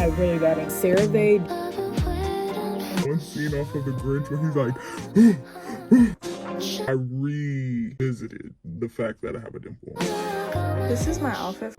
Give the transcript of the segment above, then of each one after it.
had really bad CeraVe. One scene off of The Grinch where he's like, I revisited the fact that I have a dimple. This is my outfit.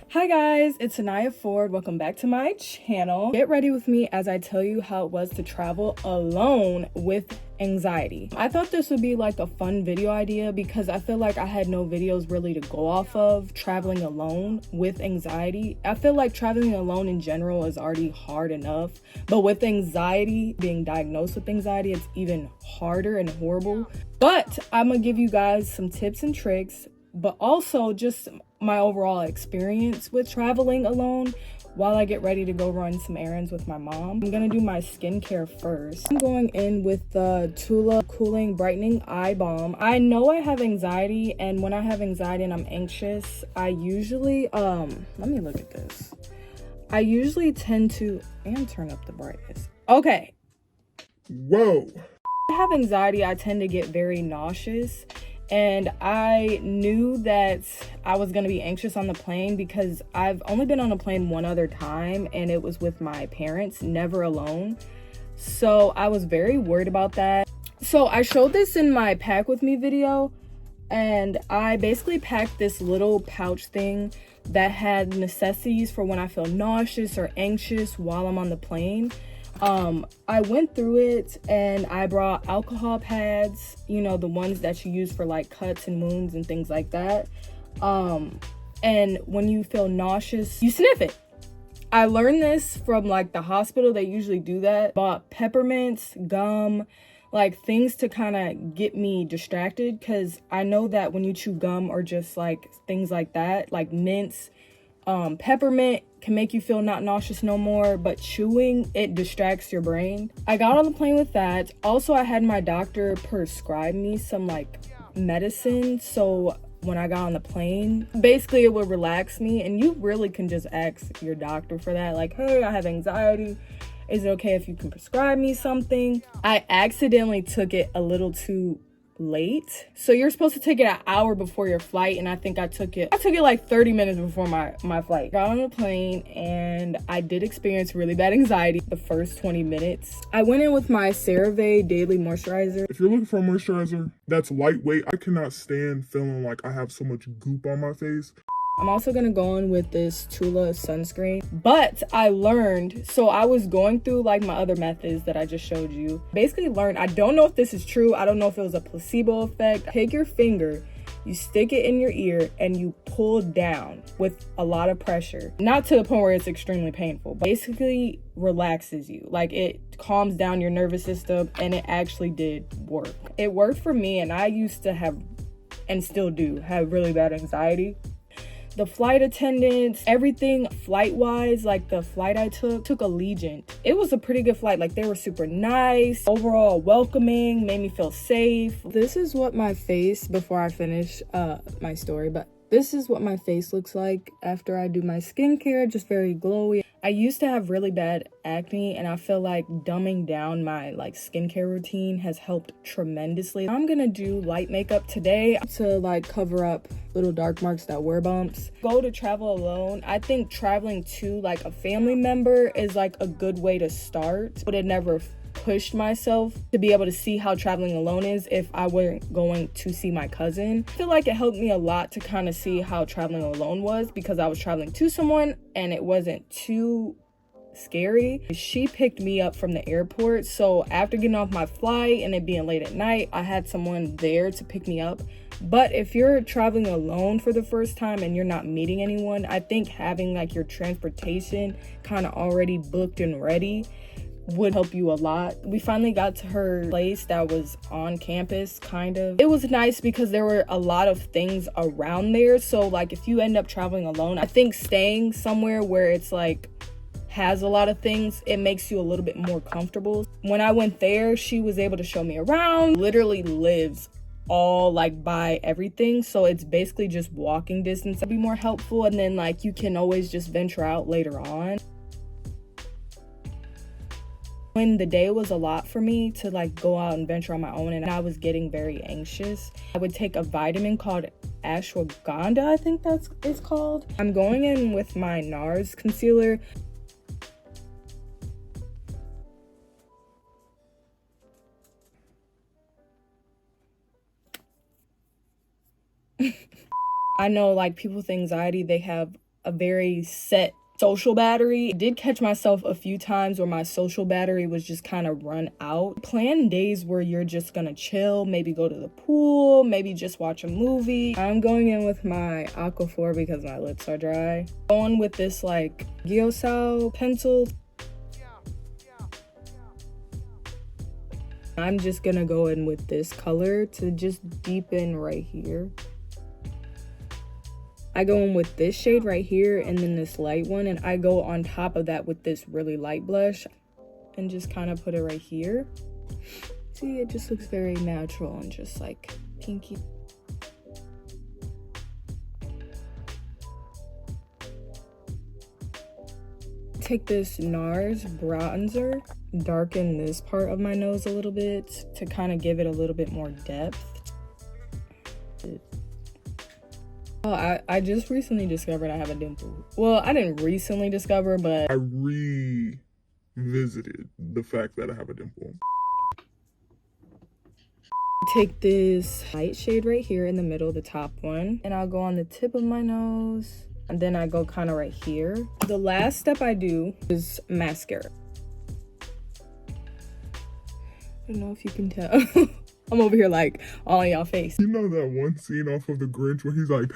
Hi guys, it's Anaya Ford. Welcome back to my channel. Get ready with me as I tell you how it was to travel alone with anxiety. I thought this would be like a fun video idea because I feel like I had no videos really to go off of traveling alone with anxiety. I feel like traveling alone in general is already hard enough, but with anxiety, being diagnosed with anxiety, it's even harder and horrible. But I'm gonna give you guys some tips and tricks, but also just my overall experience with traveling alone while I get ready to go run some errands with my mom. I'm gonna do my skincare first. I'm going in with the Tula Cooling Brightening Eye Balm. I know I have anxiety, and when I have anxiety and I'm anxious, I usually, let me look at this. I usually tend to, and turn up the brightness. Okay. Whoa. When I have anxiety, I tend to get very nauseous. And I knew that I was going to be anxious on the plane because I've only been on a plane one other time, and it was with my parents, never alone. So I was very worried about that. So I showed this in my pack with me video, and I basically packed this little pouch thing that had necessities for when I feel nauseous or anxious while I'm on the plane. I went through it and I brought alcohol pads, you know, the ones that you use for like cuts and wounds and things like that. And when you feel nauseous, you sniff it. I learned this from like the hospital. They usually do that. Bought peppermints, gum, like things to kind of get me distracted, because I know that when you chew gum or just like things like that, like mints, peppermint can make you feel not nauseous no more, but chewing, it distracts your brain. I got on the plane with that. Also, I had my doctor prescribe me some like medicine, so when I got on the plane, basically it would relax me. And you really can just ask your doctor for that, like, hey, I have anxiety, is it okay if you can prescribe me something? I accidentally took it a little too late, so you're supposed to take it an hour before your flight, and I think I took it like 30 minutes before my flight. Got on the plane and I did experience really bad anxiety the first 20 minutes. I went in with my CeraVe daily moisturizer. If you're looking for a moisturizer that's lightweight, I cannot stand feeling like I have so much goop on my face. I'm also gonna go in with this Tula sunscreen, but I learned, so I was going through like my other methods that I just showed you. Basically learned, I don't know if this is true, I don't know if it was a placebo effect. Take your finger, you stick it in your ear, and you pull down with a lot of pressure. Not to the point where it's extremely painful, but basically relaxes you. Like it calms down your nervous system, and it actually did work. It worked for me, and I used to have, and still do, have really bad anxiety. The flight attendants, everything flight-wise, like the flight I took Allegiant. It was a pretty good flight. Like they were super nice, overall welcoming, made me feel safe. This is what my face, before I finish my story, but this is what my face looks like after I do my skincare, just very glowy. I used to have really bad acne, and I feel like dumbing down my like skincare routine has helped tremendously. I'm gonna do light makeup today to like cover up little dark marks that were bumps. Go to travel alone. I think traveling to like a family member is like a good way to start, but it never pushed myself to be able to see how traveling alone is if I weren't going to see my cousin. I feel like it helped me a lot to kind of see how traveling alone was, because I was traveling to someone and it wasn't too scary. She picked me up from the airport, so after getting off my flight and it being late at night, I had someone there to pick me up. But if you're traveling alone for the first time and you're not meeting anyone, I think having like your transportation kind of already booked and ready would help you a lot. We finally got to her place that was on campus, kind of. It was nice because there were a lot of things around there, so like if you end up traveling alone, I think staying somewhere where it's like has a lot of things, it makes you a little bit more comfortable. When I went there, she was able to show me around. Literally lives all like by everything, so it's basically just walking distance. That'd be more helpful, and then like you can always just venture out later on. When the day was a lot for me to like go out and venture on my own and I was getting very anxious, I would take a vitamin called ashwagandha, I think that's it's called. I'm going in with my NARS concealer. I know like people with anxiety, they have a very set social battery. I did catch myself a few times where my social battery was just kind of run out. Plan days where you're just gonna chill, maybe go to the pool, maybe just watch a movie. I'm going in with my Aquaphor because my lips are dry. Going with this like Gyosao pencil. I'm just gonna go in with this color to just deepen right here. I go in with this shade right here and then this light one, and I go on top of that with this really light blush and just kind of put it right here. See, it just looks very natural and just like pinky. Take this NARS bronzer, darken this part of my nose a little bit to kind of give it a little bit more depth. Oh, I just recently discovered I have a dimple. Well, I didn't recently discover, but I revisited the fact that I have a dimple. Take this light shade right here in the middle, the top one, and I'll go on the tip of my nose, and then I go kind of right here. The last step I do is mascara. I don't know if you can tell. I'm over here like all in y'all face. You know that one scene off of The Grinch where he's like,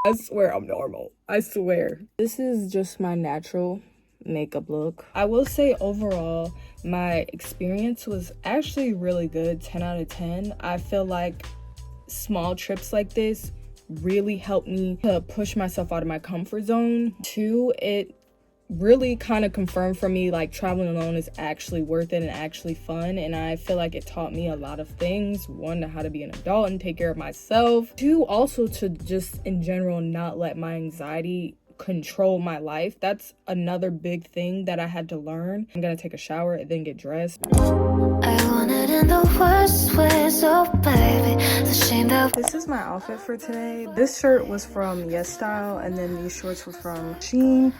I swear I'm normal. I swear. This is just my natural makeup look. I will say overall, my experience was actually really good, 10 out of 10. I feel like small trips like this really helped me to push myself out of my comfort zone. 2, it really kind of confirmed for me like traveling alone is actually worth it and actually fun, and I feel like it taught me a lot of things. 1, how to be an adult and take care of myself. 2, also to just in general not let my anxiety control my life. That's another big thing that I had to learn. I'm gonna take a shower and then get dressed. I want it in the worst ways, oh baby. It's a shame that This is my outfit for today. This shirt was from Yes Style, and then these shorts were from Shein,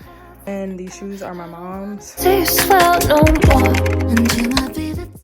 and these shoes are my mom's. you swell no more.